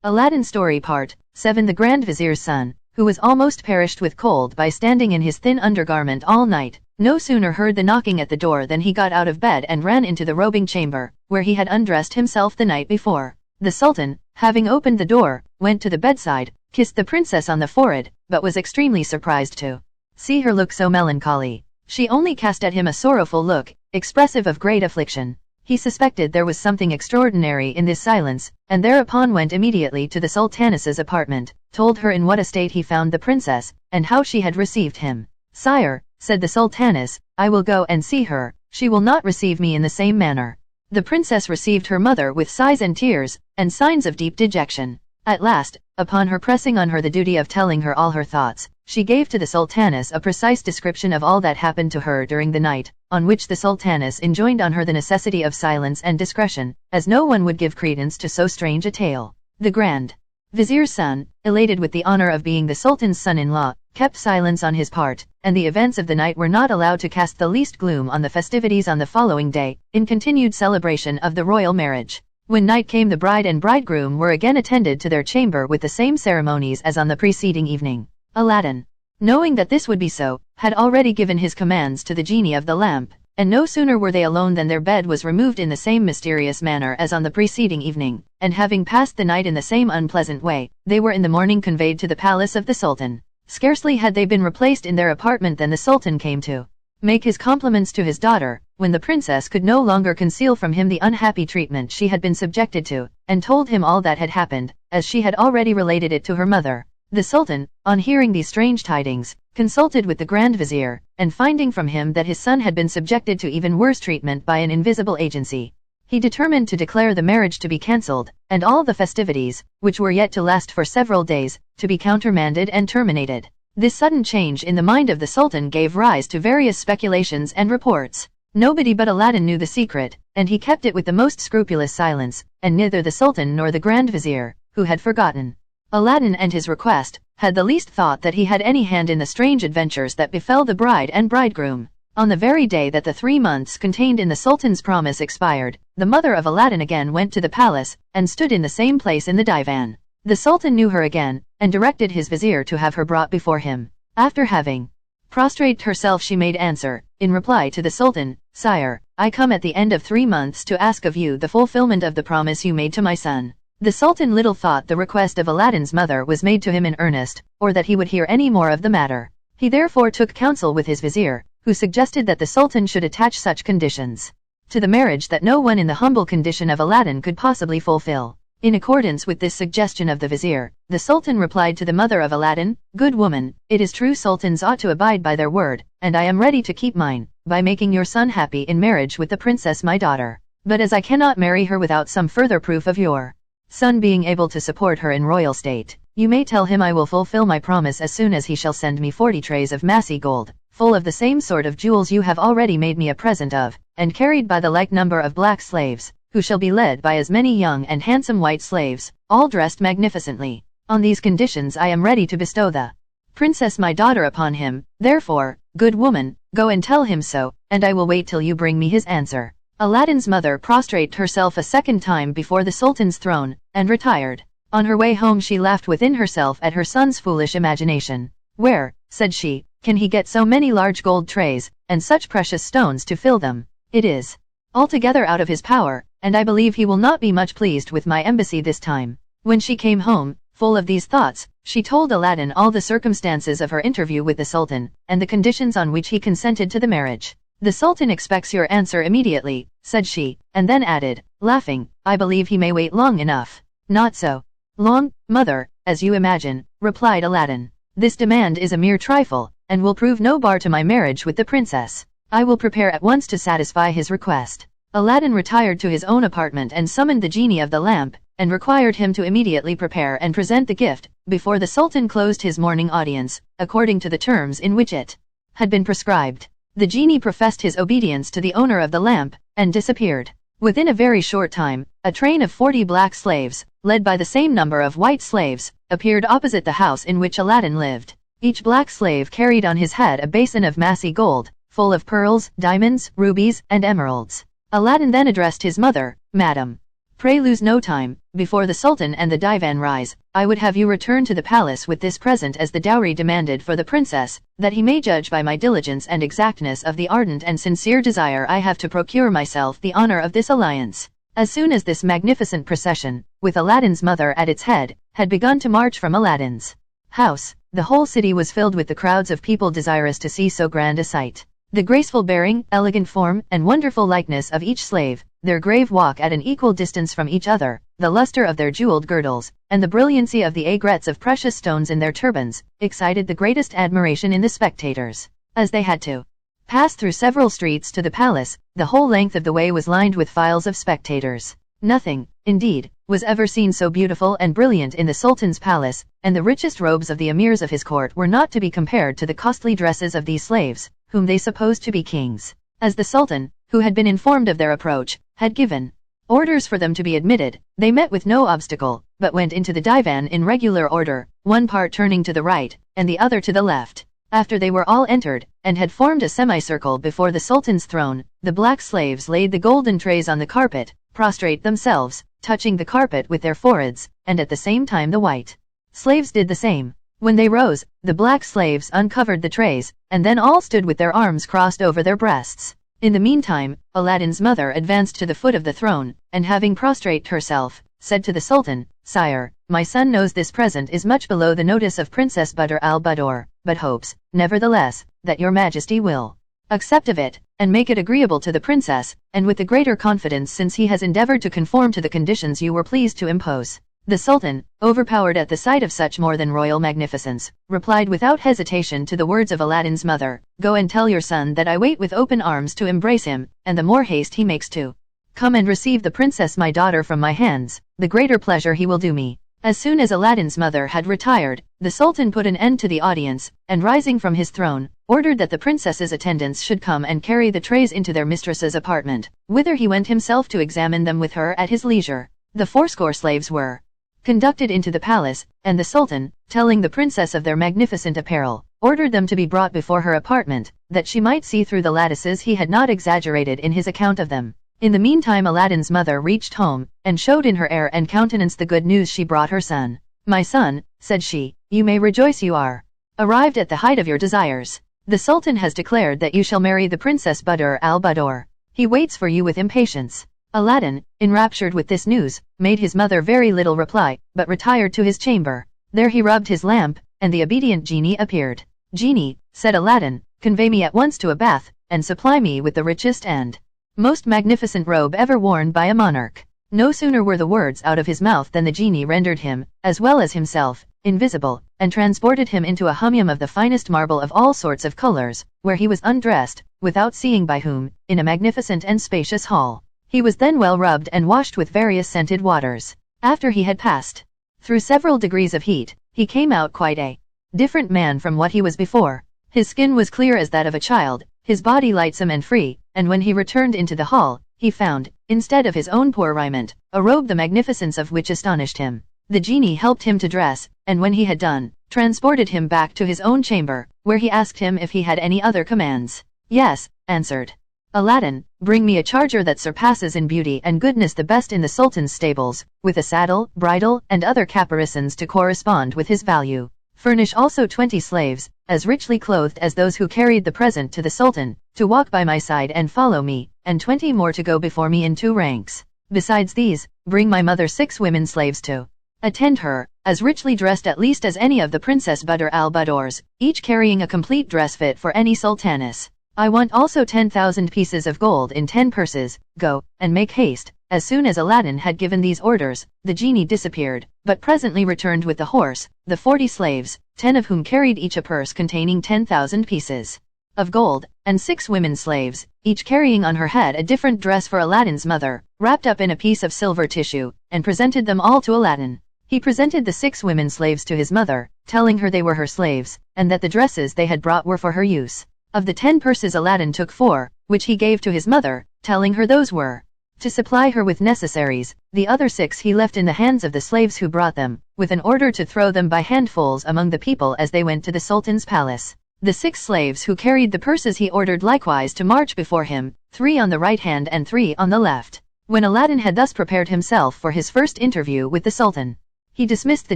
Aladdin Story Part 7. The Grand Vizier's son, who was almost perished with cold by standing in his thin undergarment all night, no sooner heard the knocking at the door than he got out of bed and ran into the robing chamber, where he had undressed himself the night before. The Sultan, having opened the door, went to the bedside, kissed the princess on the forehead, but was extremely surprised to see her look so melancholy. She only cast at him a sorrowful look, expressive of great affliction. He suspected there was something extraordinary in this silence, and thereupon went immediately to the Sultaness's apartment, told her in what a state he found the princess, and how she had received him. "Sire," said the Sultaness, "I will go and see her, she will not receive me in the same manner." The princess received her mother with sighs and tears, and signs of deep dejection. At last, upon her pressing on her the duty of telling her all her thoughts, she gave to the Sultaness a precise description of all that happened to her during the night, on which the Sultaness enjoined on her the necessity of silence and discretion, as no one would give credence to so strange a tale. The Grand Vizier's son, elated with the honor of being the Sultan's son-in-law, kept silence on his part, and the events of the night were not allowed to cast the least gloom on the festivities on the following day, in continued celebration of the royal marriage. When night came, the bride and bridegroom were again attended to their chamber with the same ceremonies as on the preceding evening. Aladdin, knowing that this would be so, had already given his commands to the genie of the lamp, and no sooner were they alone than their bed was removed in the same mysterious manner as on the preceding evening, and having passed the night in the same unpleasant way, they were in the morning conveyed to the palace of the Sultan. Scarcely had they been replaced in their apartment than the Sultan came to make his compliments to his daughter, when the princess could no longer conceal from him the unhappy treatment she had been subjected to, and told him all that had happened, as she had already related it to her mother. The Sultan, on hearing these strange tidings, consulted with the Grand Vizier, and finding from him that his son had been subjected to even worse treatment by an invisible agency, he determined to declare the marriage to be cancelled, and all the festivities, which were yet to last for several days, to be countermanded and terminated. This sudden change in the mind of the Sultan gave rise to various speculations and reports. Nobody but Aladdin knew the secret, and he kept it with the most scrupulous silence, and neither the Sultan nor the Grand Vizier, who had forgotten Aladdin and his request, had the least thought that he had any hand in the strange adventures that befell the bride and bridegroom. On the very day that the 3 months contained in the Sultan's promise expired, the mother of Aladdin again went to the palace, and stood in the same place in the divan. The Sultan knew her again, and directed his vizier to have her brought before him. After having prostrated herself, she made answer, in reply to the Sultan, "Sire, I come at the end of 3 months to ask of you the fulfillment of the promise you made to my son." The Sultan little thought the request of Aladdin's mother was made to him in earnest, or that he would hear any more of the matter. He therefore took counsel with his vizier, who suggested that the Sultan should attach such conditions to the marriage that no one in the humble condition of Aladdin could possibly fulfill. In accordance with this suggestion of the vizier, the Sultan replied to the mother of Aladdin, "Good woman, it is true sultans ought to abide by their word, and I am ready to keep mine, by making your son happy in marriage with the princess my daughter. But as I cannot marry her without some further proof of your son being able to support her in royal state, you may tell him I will fulfill my promise as soon as he shall send me 40 trays of massy gold, full of the same sort of jewels you have already made me a present of, and carried by the like number of black slaves, who shall be led by as many young and handsome white slaves, all dressed magnificently. On these conditions I am ready to bestow the princess my daughter upon him, therefore, good woman, go and tell him so, and I will wait till you bring me his answer." Aladdin's mother prostrated herself a second time before the Sultan's throne, and retired. On her way home she laughed within herself at her son's foolish imagination. "Where," said she, "can he get so many large gold trays, and such precious stones to fill them? It is altogether out of his power, and I believe he will not be much pleased with my embassy this time." When she came home, full of these thoughts, she told Aladdin all the circumstances of her interview with the Sultan, and the conditions on which he consented to the marriage. "The Sultan expects your answer immediately," said she, and then added, laughing, "I believe he may wait long enough." "Not so long, mother, as you imagine," replied Aladdin. "This demand is a mere trifle, and will prove no bar to my marriage with the princess. I will prepare at once to satisfy his request." Aladdin retired to his own apartment and summoned the genie of the lamp, and required him to immediately prepare and present the gift, before the Sultan closed his morning audience, according to the terms in which it had been prescribed. The genie professed his obedience to the owner of the lamp, and disappeared. Within a very short time, a train of 40 black slaves, led by the same number of white slaves, appeared opposite the house in which Aladdin lived. Each black slave carried on his head a basin of massy gold, full of pearls, diamonds, rubies, and emeralds. Aladdin then addressed his mother, "Madam, Pray lose no time, before the Sultan and the divan rise, I would have you return to the palace with this present as the dowry demanded for the princess, that he may judge by my diligence and exactness of the ardent and sincere desire I have to procure myself the honor of this alliance. As soon as this magnificent procession, with Aladdin's mother at its head, had begun to march from Aladdin's house, the whole city was filled with the crowds of people desirous to see so grand a sight. The graceful bearing, elegant form, and wonderful likeness of each slave, their grave walk at an equal distance from each other, the luster of their jeweled girdles, and the brilliancy of the aigrettes of precious stones in their turbans, excited the greatest admiration in the spectators. As they had to pass through several streets to the palace, the whole length of the way was lined with files of spectators. Nothing, indeed, was ever seen so beautiful and brilliant in the Sultan's palace, and the richest robes of the emirs of his court were not to be compared to the costly dresses of these slaves, whom they supposed to be kings. As the Sultan, who had been informed of their approach, had given orders for them to be admitted, they met with no obstacle, but went into the divan in regular order, one part turning to the right, and the other to the left. After they were all entered, and had formed a semicircle before the Sultan's throne, the black slaves laid the golden trays on the carpet, prostrate themselves, touching the carpet with their foreheads, and at the same time the white slaves did the same. When they rose, the black slaves uncovered the trays, and then all stood with their arms crossed over their breasts. In the meantime, Aladdin's mother advanced to the foot of the throne, and having prostrate herself, said to the Sultan, "Sire, my son knows this present is much below the notice of Princess Badr al-Budur, but hopes, nevertheless, that your majesty will accept of it, and make it agreeable to the princess, and with the greater confidence since he has endeavored to conform to the conditions you were pleased to impose." The Sultan, overpowered at the sight of such more than royal magnificence, replied without hesitation to the words of Aladdin's mother, "Go and tell your son that I wait with open arms to embrace him, and the more haste he makes to come and receive the princess my daughter from my hands, the greater pleasure he will do me." As soon as Aladdin's mother had retired, the Sultan put an end to the audience, and rising from his throne, ordered that the princess's attendants should come and carry the trays into their mistress's apartment, whither he went himself to examine them with her at his leisure. The 80 slaves were conducted into the palace, and the Sultan, telling the princess of their magnificent apparel, ordered them to be brought before her apartment, that she might see through the lattices he had not exaggerated in his account of them. In the meantime Aladdin's mother reached home, and showed in her air and countenance the good news she brought her son. "My son," said she, "you may rejoice you are arrived at the height of your desires. The Sultan has declared that you shall marry the Princess Badr al-Budur. He waits for you with impatience." Aladdin, enraptured with this news, made his mother very little reply, but retired to his chamber. There he rubbed his lamp, and the obedient genie appeared. "Genie," said Aladdin, "convey me at once to a bath, and supply me with the richest and most magnificent robe ever worn by a monarch." No sooner were the words out of his mouth than the genie rendered him, as well as himself, invisible, and transported him into a hammam of the finest marble of all sorts of colors, where he was undressed, without seeing by whom, in a magnificent and spacious hall. He was then well rubbed and washed with various scented waters. After he had passed through several degrees of heat, he came out quite a different man from what he was before. His skin was clear as that of a child, his body lightsome and free, and when he returned into the hall, he found, instead of his own poor raiment, a robe the magnificence of which astonished him. The genie helped him to dress, and when he had done, transported him back to his own chamber, where he asked him if he had any other commands. "Yes," answered Aladdin, "bring me a charger that surpasses in beauty and goodness the best in the Sultan's stables, with a saddle, bridle, and other caparisons to correspond with his value. Furnish also 20 slaves, as richly clothed as those who carried the present to the Sultan, to walk by my side and follow me, and 20 more to go before me in 2 ranks. Besides these, bring my mother 6 women slaves to attend her, as richly dressed at least as any of the Princess Badr al-Budurs, each carrying a complete dress fit for any sultaness. I want also 10,000 pieces of gold in 10 purses. Go, and make haste." As soon as Aladdin had given these orders, the genie disappeared, but presently returned with the horse, the 40 slaves, 10 of whom carried each a purse containing 10,000 pieces of gold, and 6 women slaves, each carrying on her head a different dress for Aladdin's mother, wrapped up in a piece of silver tissue, and presented them all to Aladdin. He presented the 6 women slaves to his mother, telling her they were her slaves, and that the dresses they had brought were for her use. Of the 10 purses Aladdin took 4, which he gave to his mother, telling her those were to supply her with necessaries. The other 6 he left in the hands of the slaves who brought them, with an order to throw them by handfuls among the people as they went to the Sultan's palace. The 6 slaves who carried the purses he ordered likewise to march before him, 3 on the right hand and 3 on the left. When Aladdin had thus prepared himself for his first interview with the Sultan, he dismissed the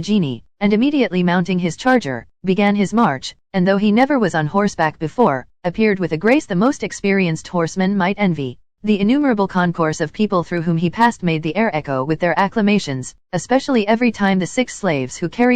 genie, and immediately mounting his charger, began his march, and though he never was on horseback before, appeared with a grace the most experienced horseman might envy. The innumerable concourse of people through whom he passed made the air echo with their acclamations, especially every time the 6 slaves who carried